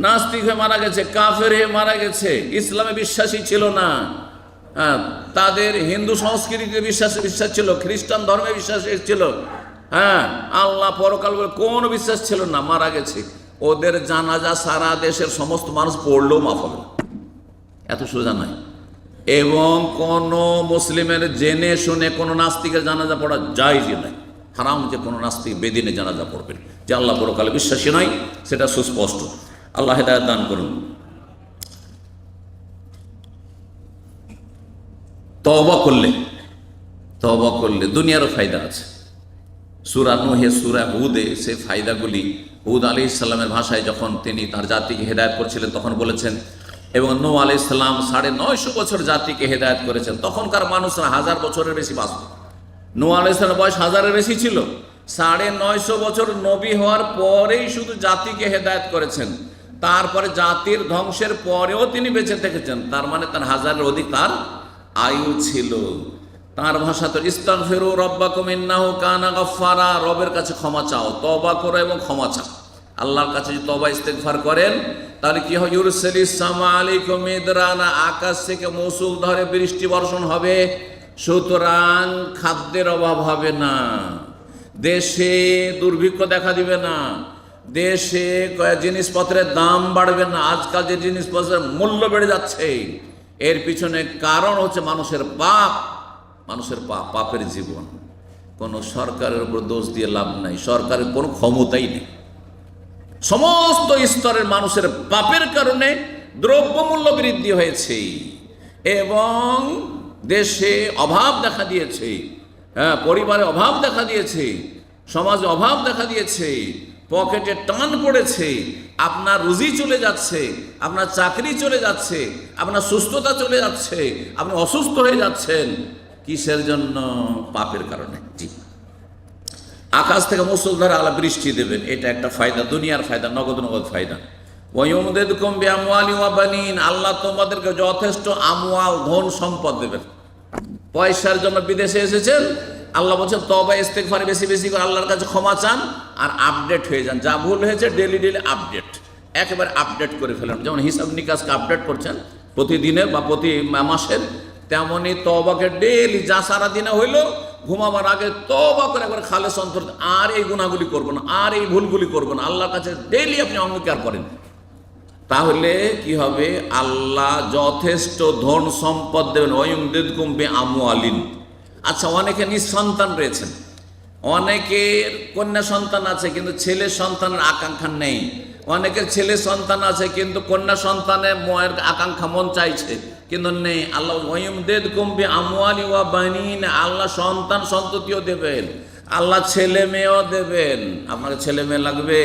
নাস্তিক হয়ে মারা গেছে, কাফের হয়ে মারা গেছে, ইসলামে বিশ্বাসী ছিল না, হ্যাঁ তাদের হিন্দু সংস্কৃতিতে বিশ্বাস ছিল, খ্রিস্টান ধর্মে বিশ্বাস ছিল, হ্যাঁ আল্লাহ পরকাল বলে কোনো বিশ্বাস ছিল না, মারা গেছে, ওদের জানাজা সারা দেশের সমস্ত মানুষ পড়লেও মাফ হবে না, এত সোজা নয়। এবং কোন মুসলিমের জেনে শুনে কোনো নাস্তিকের জানাজা পড়া জায়েজই নয়, হারাম যে কোনো নাস্তিক বেদিনে জানাজা পড়বেন, যে আল্লাহ পরকালে বিশ্বাসী নয়, সেটা সুস্পষ্ট। আল্লাহ হেদায়েত দান করুন। তওবা করলে দুনিয়ারও ফায়দা আছে। সূরা নূহে, সূরা হুদে সে ফায়দাগুলি, হুদ আলাইহিস সালামের ভাষায় যখন তিনি তার জাতিকে হেদায়েত করছিলেন তখন বলেছেন, এবং নূহ আলাইহিস সালাম 950 বছর জাতিকে হেদায়েত করেছেন। তখনকার মানুষরা 1000 বছরের বেশি বাঁচত। নূহ আলাইহিস সালামের বয়স 1000-এর বেশি ছিল। 950 বছর নবী হওয়ার পরেই শুধু জাতিকে হেদায়েত করেছেন, তারপরে জাতির ধ্বংসের পরেও তিনি বেঁচে থেকেছেন, তার মানে তার 1000-এর অধিক তার আয়ু ছিল। তার ভাষা তো ইস্তাগফিরু রাব্বাকুম ইন্নাহু কানা গাফফারা, রবের কাছে ক্ষমা চাও, তওবা করো এবং ক্ষমা চাও। আল্লাহর কাছে যদি তওবা ইস্তেগফার করেন, তাহলে কি হয়? ইউরসিলিস সামা আলাইকুম মিদরানা, আকাশ থেকে মৌসুল ধরে বৃষ্টি বর্ষণ হবে, সুতরাং খাদ্যের অভাব হবে না, দেশে দুর্ভিক্ষ দেখা দিবে না, দেশে জিনিসপত্রের দাম বাড়বে না। আজকাল যে জিনিসপত্রের মূল্য বেড়ে যাচ্ছে, এর পিছনে কারণ হচ্ছে মানুষের পাপ, পাপের জীবন। কোনো সরকারের উপর দোষ দিয়ে লাভ নাই, সরকারের কোনো ক্ষমতাই নেই। সমস্ত স্তরের মানুষের পাপের কারণে দ্রব্যমূল্য বৃদ্ধি হয়েছে এবং দেশে অভাব দেখা দিয়েছে, হ্যাঁ পরিবারে অভাব দেখা দিয়েছে, সমাজে অভাব দেখা দিয়েছে, পকেটে টান পড়েছে, আপনার রুজি চলে যাচ্ছে, আপনার চাকরি চলে যাচ্ছে, আপনার সুস্থতা চলে যাচ্ছে, আপনি অসুস্থ হয়ে যাচ্ছেন। কিসের জন্য? পাপের কারণে। জি, আকাশ থেকে মুষলধারে আল্লাহ বৃষ্টি দেবেন, এটা একটা ফায়দা, দুনিয়ার ফায়দা, নগদ ফায়দা। ওয়ায়ুমদিদকুম বিআমওয়ালিন ওয়া বানিন, আল্লাহ তোমাদেরকে যথেষ্ট আমওয়াল, ধন সম্পদ দেবেন। পয়সার জন্য বিদেশে এসেছেন, আল্লাহ বলছেন তওবা ইস্তেগফার বেশি বেশি করে আল্লাহর কাছে ক্ষমা চান, আর আপডেট হয়ে যান, যা ভুল হয়েছে ডেলি আপডেট, একেবারে আপডেট করে ফেলেন। যেমন হিসাব নিকাশকে আপডেট করছেন প্রতিদিনের বা প্রতি মাসের, তেমনই তওবাকে ডেলি, যা সারা দিনে হইলো ঘুমাবার আগে তওবা করে একবার খালেস অন্তর, আর এই গুনাহগুলি করবো না, আর এই ভুলগুলি করবো না, আল্লাহর কাছে ডেলি আপনি অঙ্গীকার করেন। তাহলে কি হবে? আল্লাহ যথেষ্ট ধন সম্পদ দেবেন। ওয়ায়ুমদিদকুম বিআমওয়ালিন। আচ্ছা, অনেকে নিঃসন্তান রয়েছেন, অনেকের কন্যা সন্তান আছে কিন্তু ছেলে সন্তানের আকাঙ্ক্ষা নেই, অনেকের ছেলে সন্তান আছে কিন্তু কন্যা সন্তানের ময়ের আকাঙ্ক্ষা মন চাইছে কিন্তু নেই। আল্লাহ ওয়ায়ুমদিদকুম বিআমওয়ালি ওয়া বানিন, আল্লাহ সন্তান সন্ততিও দেবেন, আল্লাহ ছেলে মেয়েও দেবেন। আপনাকে ছেলে মেয়ে লাগবে,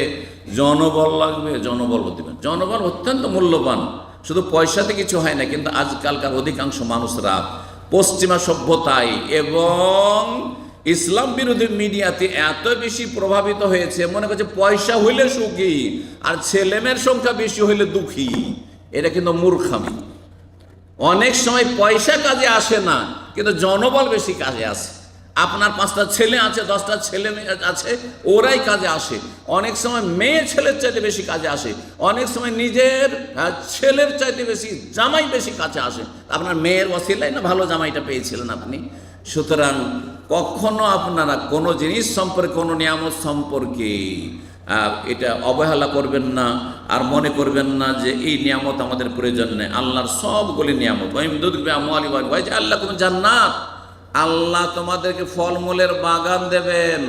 জনবল লাগবে, জনবলও দেবেন। জনবল অত্যন্ত মূল্যবান, শুধু পয়সাতে কিছু হয় না। কিন্তু আজকালকার অধিকাংশ মানুষরা পশ্চিমা সভ্যতায় এবং ইসলাম বিরোধী মিডিয়াতে এত বেশি প্রভাবিত হয়েছে, মনে করছে পয়সা হইলে সুখী আর ছেলেমেয়ের সংখ্যা বেশি হইলে দুঃখী। এটা কিন্তু মূর্খামি। অনেক সময় পয়সা কাজে আসে না, কিন্তু জনবল বেশি কাজে আসে। আপনার 5টা ছেলে আছে, 10টা ছেলে মেয়ে আছে, ওরাই কাজে আসে। অনেক সময় মেয়ে ছেলের চাইতে বেশি কাজে আসে, অনেক সময় নিজের ছেলের চাইতে বেশি জামাই বেশি কাছে আসে। আপনার মেয়ের ওসিলায় না ভালো জামাইটা পেয়েছিলেন আপনি। সুতরাং কখনো আপনারা কোনো জিনিস সম্পর্কে, কোনো নিয়ামত সম্পর্কে এটা অবহেলা করবেন না, আর মনে করবেন না যে এই নিয়ামত আমাদের প্রয়োজন নেই। আল্লাহর সবগুলি নিয়ামত। আল্লাহ কোন জান্নাত, আল্লাহ তোমাদেরকে ফলমূলের বাগান দেবেন,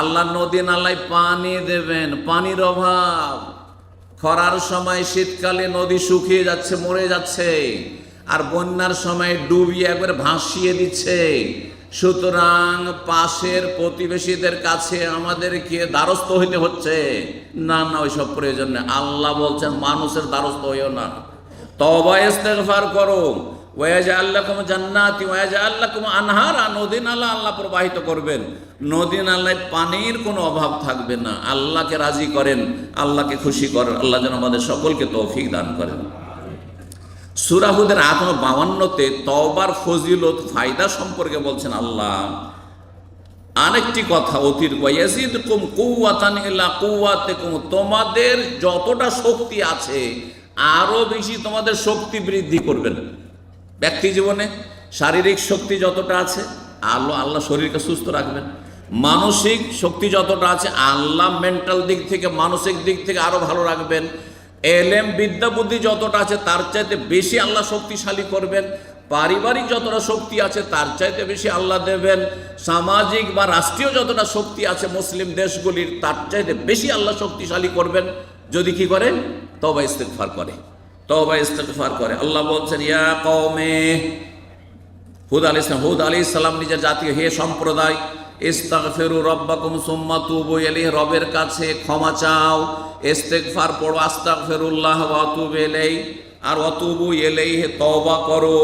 আল্লাহ নদী নালায় পানি দেবেন। পানির অভাব, খরার সময় শীতকালে নদী শুকিয়ে যাচ্ছে, মরে যাচ্ছে, আর বন্যার সময় ডুবিয়ে একবারে ভাসিয়ে দিচ্ছে। সুতরাং পাশের প্রতিবেশীদের কাছে আমাদেরকে দ্বারস্থ হইতে হচ্ছে না, না ওইসব প্রয়োজন নেই। আল্লাহ বলছেন মানুষের দ্বারস্থ হইও না, তওবা ইস্তেগফার করো। ওয়াজআল লাকুম জান্নাতি ওয়াজআল লাকুম আনহারা, নদী নালা আল্লাহ প্রবাহিত করবেন, নদী নালায় পানির কোনো অভাব থাকবে না। আল্লাহকে রাজি করেন, আল্লাহকে খুশি করেন। আল্লাহ যেন আমাদের সকলকে তৌফিক দান করেন। সূরা হুদের 52-তে তওবার ফজিলত ফায়দা সম্পর্কে বলছেন আল্লাহ আরেকটি কথা অতিরিক্ত, ইয়াজিদকুম কুওয়াতান ইলা কুওয়াতিকুম, তোমাদের যতটা শক্তি আছে আরো বেশি তোমাদের শক্তি বৃদ্ধি করবেন। ব্যক্তি জীবনে শারীরিক শক্তি যতটা আছে আল্লাহ শরীরকে সুস্থ রাখবেন। মানসিক শক্তি যতটা আছে আল্লাহ মেন্টাল দিক থেকে, মানসিক দিক থেকে আরো ভালো রাখবেন। এলেম বিদ্যা বুদ্ধি যতটা আছে তার চাইতে বেশি আল্লাহ শক্তিশালী করবেন। পারিবারিক যতটা শক্তি আছে তার চাইতে বেশি আল্লাহ দেবেন। সামাজিক বা রাষ্ট্রীয় যতটা শক্তি আছে মুসলিম দেশগুলির তার চাইতে বেশি আল্লাহ শক্তিশালী করবেন যদি কি করে, তওবা ইস্তেগফার করে। তওবা ইস্তেগফার করে। আল্লাহ বলছেন ইয়া কওমে, হুদ আলাইহিস সালাম নিজের জাতীয়, হে সম্প্রদায়, ইস্তাগফিরু রাব্বাকুম সুম্মা তুবু ইলাইহি, রবের কাছে ক্ষমা চাও। ইস্তেগফার পড়ো, আস্তাগফিরুল্লাহ ওয়া আতুবু ইলাইহি, আর অতুবু ইলাইহি তওবা করো।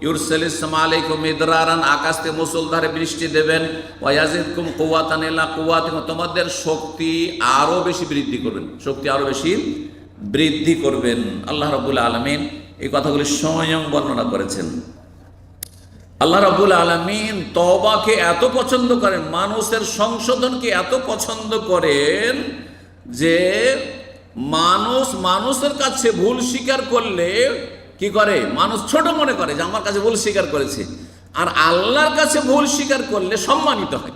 ইউরসিলিস সামা আলাইকুম মিদরারান, আকাশ থেকে মুষলধারে বৃষ্টি দেবেন। ওয়া ইয়াজিদকুম কুওয়াতান ইলা কুওয়াতিকুম, তোমাদের শক্তি আরো বেশি বৃদ্ধি করবেন, শক্তি আরো বেশি বৃদ্ধি করবেন। আল্লাহ রাব্বুল আলামিন এই কথাগুলি স্বয়ং বর্ণনা করেছেন। আল্লাহ রাব্বুল আলামিন তওবাকে এত পছন্দ করেন, মানুষের সংশোধনকে এত পছন্দ করেন যে মানুষের কাছে ভুল স্বীকার করলে কি করে, মানুষ ছোট মনে করে যে আমার কাছে ভুল স্বীকার করেছে, আর আল্লাহর কাছে ভুল স্বীকার করলে সম্মানিত হয়।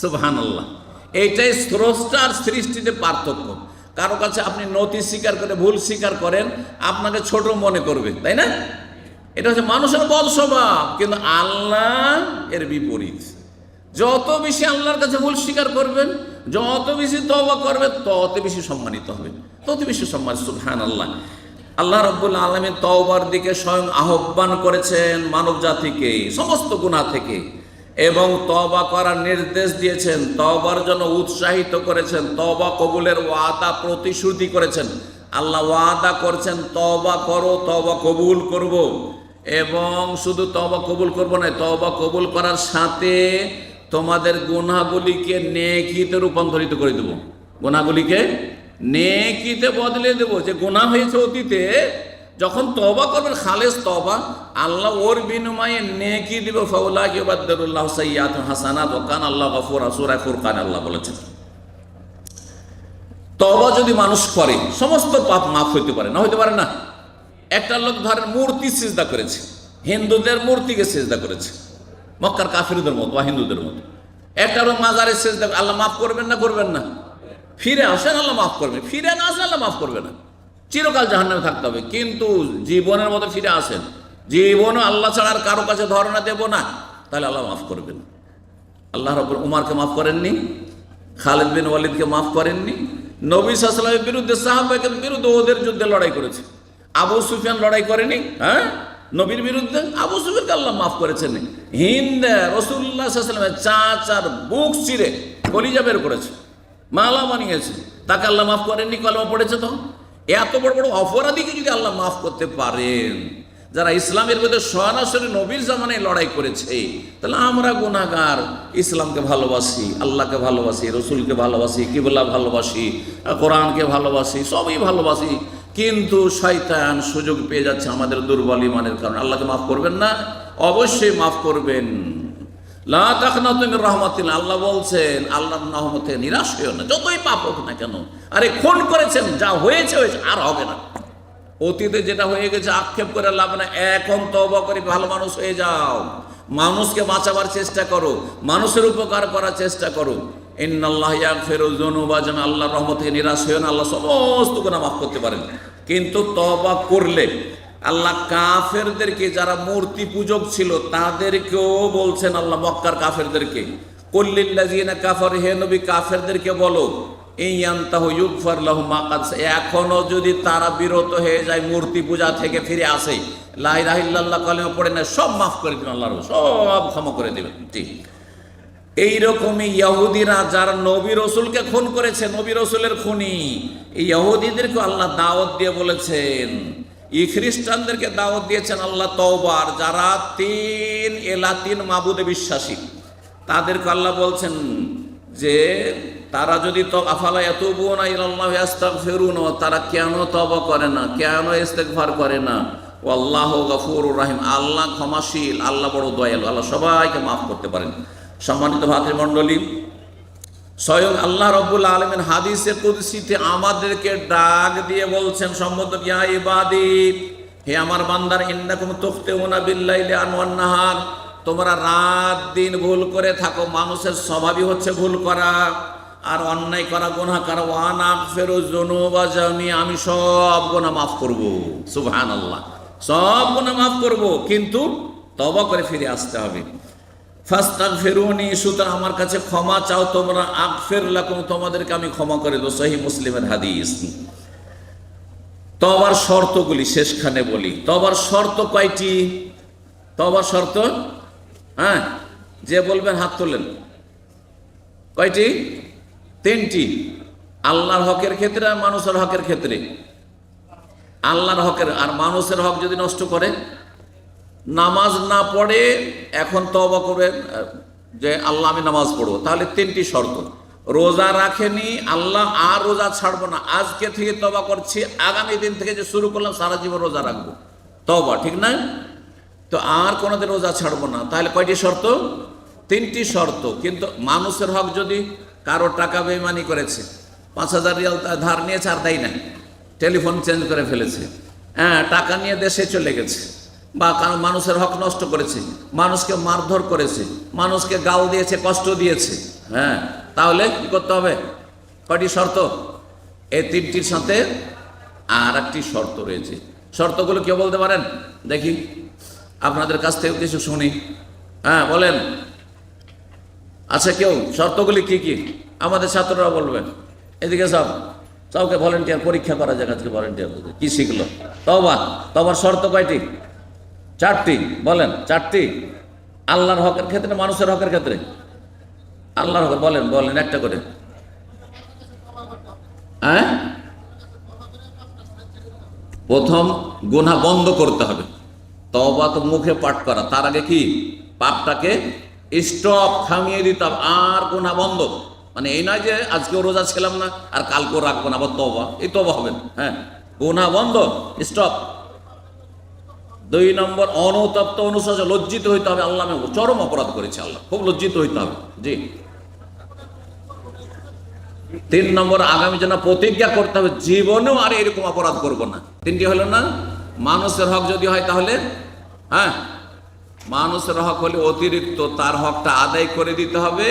সুবহানাল্লাহ। এইটাই স্রষ্টা আর সৃষ্টিতে পার্থক্য। কারো কাছে আপনি নতি স্বীকার করে, ভুল স্বীকার করেন, আপনাকে ছোট মনে করবে, তাই না? এটা হচ্ছে মানুষের বদ স্বভাব। কিন্তু আল্লাহ এর বিপরীত। যত বেশি আল্লাহর কাছে ভুল স্বীকার করবেন, যত বেশি তওবা করবেন, তত বেশি সম্মানিত হবেন, তত বেশি সম্মান। সুবহানাল্লাহ। আল্লাহ রাব্বুল আলামিন তওবার দিকে স্বয়ং আহ্বান করেছেন মানব জাতিকে সমস্ত গুনাহ থেকে, এবং তওবা করার নির্দেশ দিয়েছেন, তওবার জন্য উৎসাহিত করেছেন, তওবা কবুলের ওয়াদা প্রতিশ্রুতি করেছেন। আল্লাহ ওয়াদা করছেন তওবা করো, তওবা কবুল করব। এবং শুধু তওবা কবুল করব না, তওবা কবুল করার সাথে তোমাদের গুনাহগুলিকে নেকিতে রূপান্তরিত করে দেব, গুনাহগুলিকে নেকিতে বদলে দেব। যে গুনাহ হয়েছে অতীতে, যখন তওবা করবেন খালেস তওবা, আল্লাহ ওর বিনিময়ে নেকি দিবে। ফাউলাইকা ইউবাদদিলুল্লাহু সাইয়্যাতিহিম হাসানাত ওয়া কানা আল্লাহু গফুরা, সূরা ফুরকান আল্লাহ বলেছেন। তওবা যদি মানুষ করে সমস্ত পাপ মাফ হইতে পারে না, হইতে পারে না? একটা লোক ধরেন মূর্তি সিজদা করেছে, হিন্দুদের মূর্তিকে সিজদা করেছে, মক্কার কাফিরদের মতো বা হিন্দুদের মতো। একটা লোক মাজারে সিজদা, আল্লাহ মাফ করবেন না? করবেন না? ফিরে আসেন, আল্লাহ মাফ করবেন। ফিরে না আসেন, আল্লাহ মাফ করবে না, চিরকাল জাহান্নামে থাকতে হবে। কিন্তু জীবনের মতো ফিরে আসেন, জীবনও আল্লাহ ছাড়া আর কারো কাছে ধারণা দেব না, তাহলে আল্লাহ মাফ করবেন। আল্লাহ রাব্বুল উমারকে মাফ করেননি, খালিদ বিন ওয়ালিদকে মাফ করেননি, নবী সাল্লাল্লাহু আলাইহি ওয়াসাল্লামের বিরুদ্ধে সাহাবাদের বিরুদ্ধে ওদের যুদ্ধে লড়াই করেছে। আবু সুফিয়ান লড়াই করেনি, হ্যাঁ, নবীর বিরুদ্ধে? আবু সুফিয়ানকে আল্লাহ মাফ করেছেন। হিন্দ রাসূলুল্লাহ সাল্লাল্লাহু আলাইহি ওয়াসাল্লামের চাচার বুক চিরে কলিজা বের করেছে, মালা বানিয়েছে, তাকে আল্লাহ মাফ করেননি? কলমা পড়েছে তো। এত বড় বড় অপরাধীকে যদি আল্লাহ মাফ করতে পারেন, যারা ইসলামের মধ্যে সরাসরি নবীর জামানায় লড়াই করেছে, তাহলে আমরা গুনাহগার ইসলামকে ভালোবাসি, আল্লাহকে ভালোবাসি, রসুলকে ভালোবাসি, কিবলা ভালোবাসি, কোরআনকে ভালোবাসি, সবই ভালোবাসি, কিন্তু শয়তান সুযোগ পেয়ে যাচ্ছে আমাদের দুর্বল ইমানের কারণে। আল্লাহকে মাফ করবেন না? অবশ্যই মাফ করবেন। লা তাকনাতু মির রাহমাতিল্লাহ, আল্লাহ বলছেন আল্লাহর রহমতে নিরাশ হইও না, যতই পাপ হোক না কেন। আরে খুন করেছেন, যা হয়েছে হয়েছে, আর হবে না। অতীতে যেটা হয়ে গেছে আক্ষেপ করে লাভ না, এখন তওবা করে ভালো মানুষ হয়ে যাও, মানুষকে বাঁচাবার চেষ্টা করো, মানুষের উপকার করার চেষ্টা করো। ইন্নাল্লাহ ইয়াগফিরুয যুনুবা জামিআ, আল্লাহর রহমত থেকে নিরাশ হইও না, আল্লাহ সমস্ত গুনাহ মাফ করতে পারেন। কিন্তু তওবা করলে আল্লাহ কাফেরদেরকে, যারা মূর্তি পূজক ছিল তাদেরকেও বলছেন আল্লাহ, মক্কার কাফেরদেরকে, কুল্লিল্লাযিনা কাফারু, হে নবী কাফেরদেরকে বলো, ইয়ান্তাহু ইউগফার লাহুম মা কাদ, এখনো যদি তারা বিরত হয়ে যায় মূর্তি পূজা থেকে, ফিরে আসে, লা ইলাহা ইল্লাল্লাহ কালিমা পড়ে না, সব মাফ করে দিবেন আল্লাহ, সব ক্ষমা করে দিবেন। ঠিক এইরকমই ইহুদিরা যারা নবী রসুলকে খুন করেছে, নবী রসুলের খুনি, এই ইহুদিদেরকে আল্লাহ দাওয়াত দিয়ে বলেছেন, এই খ্রিস্টানদেরকে দাওয়াত দিয়েছেন আল্লাহ তওবার, যারা তিন মাবুদে বিশ্বাসী, তাদেরকে আল্লাহ বলছেন যে তারা যদি আফালা ইয়াতুবুনা ইলাল্লাহি ওয়াস্তাগফিরুনা, তারা কেন তওবা করে না, কেন ইস্তেগফার করে না? ওয়াল্লাহু গফুরুর রহিম, আল্লাহ ক্ষমাশীল, আল্লাহ বড় দয়ালু, আল্লাহ সবাইকে মাফ করতে পারেন। সম্মানিত ভাতৃমণ্ডলী, স্বয়ং আল্লাহ রাব্বুল আলামিন হাদিসে কুদসিতে আমাদেরকে ডাক দিয়ে বলছেন, সম্বোধন, ইয়া ইবাদি, হে আমার বান্দার, ইন্নাকুম তুখতিউনা বিল্লাইলি আনওয়ান নাহার, তোমরা রাত দিন ভুল করে থাকো। মানুষের স্বভাবই হচ্ছে ভুল করা আর অন্যায় করা, গুনাহ করা। ওয়া নাগফিরুয যুনুবা জামিআ, আমি সব গুনাহ মাফ করব। সুবহানাল্লাহ, সব গুনাহ মাফ করব, কিন্তু তওবা করে ফিরে আসতে হবে। ফাস্তাগফিরুনি, সুতরাং আমার কাছে ক্ষমা চাও তোমরা, আগফির লাকুম, তোমাদেরকে আমি ক্ষমা করে দেব। সহিহ মুসলিমের হাদিস। তওবার শর্তগুলি শেষখানে বলি। তওবার শর্ত কয়টি? তওবার শর্ত, হ্যাঁ, যে বলবেন হাত তোলেন। কয়টি? 3টি। আল্লাহর হকের ক্ষেত্রে আর মানুষের হকের ক্ষেত্রে। আল্লাহর হকের আর মানুষের হক যদি নষ্ট করে, নামাজ না পড়ে, এখন তওবা করবেন যে আল্লাহ আমি নামাজ পড়বো, তাহলে 3টি শর্ত। রোজা রাখেনি, আল্লাহ আর রোজা ছাড়বো না, আজকে থেকে তওবা করছি, আগামী দিন থেকে যে শুরু করলাম সারা জীবন রোজা রাখবো, তওবা, ঠিক না? তো আর কোনোদিন রোজা ছাড়বো না, তাহলে কয়টি শর্ত? 3টি শর্ত। কিন্তু মানুষের হক যদি কারো টাকা বেইমানি করেছে, 5000 রিয়াল ধার নিয়েছে আর দেয় না, টেলিফোন চেঞ্জ করে ফেলেছে, হ্যাঁ, টাকা নিয়ে দেশে চলে গেছে, বা কারণ মানুষের হক নষ্ট করেছে, মানুষকে মারধর করেছে, মানুষকে গাল দিয়েছে, কষ্ট দিয়েছে, হ্যাঁ, তাহলে কি করতে হবে? কয়টি শর্ত? এই 3টির সাথে আর একটি শর্ত রয়েছে। শর্তগুলো কেউ বলতে পারেন? দেখি আপনাদের কাছ থেকে কিছু শুনি। হ্যাঁ, বলেন। আচ্ছা, কেউ শর্তগুলি কি কি? আমাদের ছাত্ররা বলবেন। এদিকে সব কাউকে ভলেন্টিয়ার পরীক্ষা করা যাক আজকে, ভলেন্টিয়ার কি শিখলো? তওবার শর্ত কয়টি? 4টি। বলেন 4টি। আল্লাহর হকের ক্ষেত্রে, মানুষের হকের ক্ষেত্রে? আল্লাহর হক বলেন, বলেন একটা করে। হ্যাঁ, প্রথম গুনাহ বন্ধ করতে হবে। তওবা তো মুখে পাঠ করা, তার আগে কি পাপটাকে স্টপ, থামিয়ে দিতে হবে, আর গুনাহ বন্ধ। মানে এই নয় যে আজকেও রোজা ছিলাম না আর কালকেও রাখবো না, আবার তওবা, এই তওবা হবে না। হ্যাঁ, গুনাহ বন্ধ, স্টপ। 2 নম্বর, অনুতপ্ত, অনুশোচনা, লজ্জিত হইতে হবে, আল্লাহ আমি চরম অপরাধ করেছি, আল্লাহ খুব লজ্জিত হইতে হবে। জি। 3 নম্বর, আগামী জন্য প্রতিজ্ঞা করতে হবে জীবনেও আর এরকম অপরাধ করব না। 3টি হলো না? মানুষের হক যদি হয় তাহলে, হ্যাঁ, মানুষের হক হলে অতিরিক্ত তার হকটা আদায় করে দিতে হবে,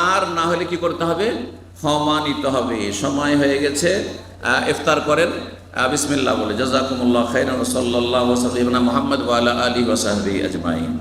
আর না হলে কি করতে হবে? ক্ষমা নিতে হবে। সময় হয়ে গেছে, ইফতার করেন। বিসমিল্লাহ বলে। জাযাকুমুল্লাহ খাইরান। সাল্লাল্লাহু আলাইহি ওয়া সাল্লাম মুহাম্মদ ওয়া আলা আলিহি ওয়া সাহবিহি আজমাইন।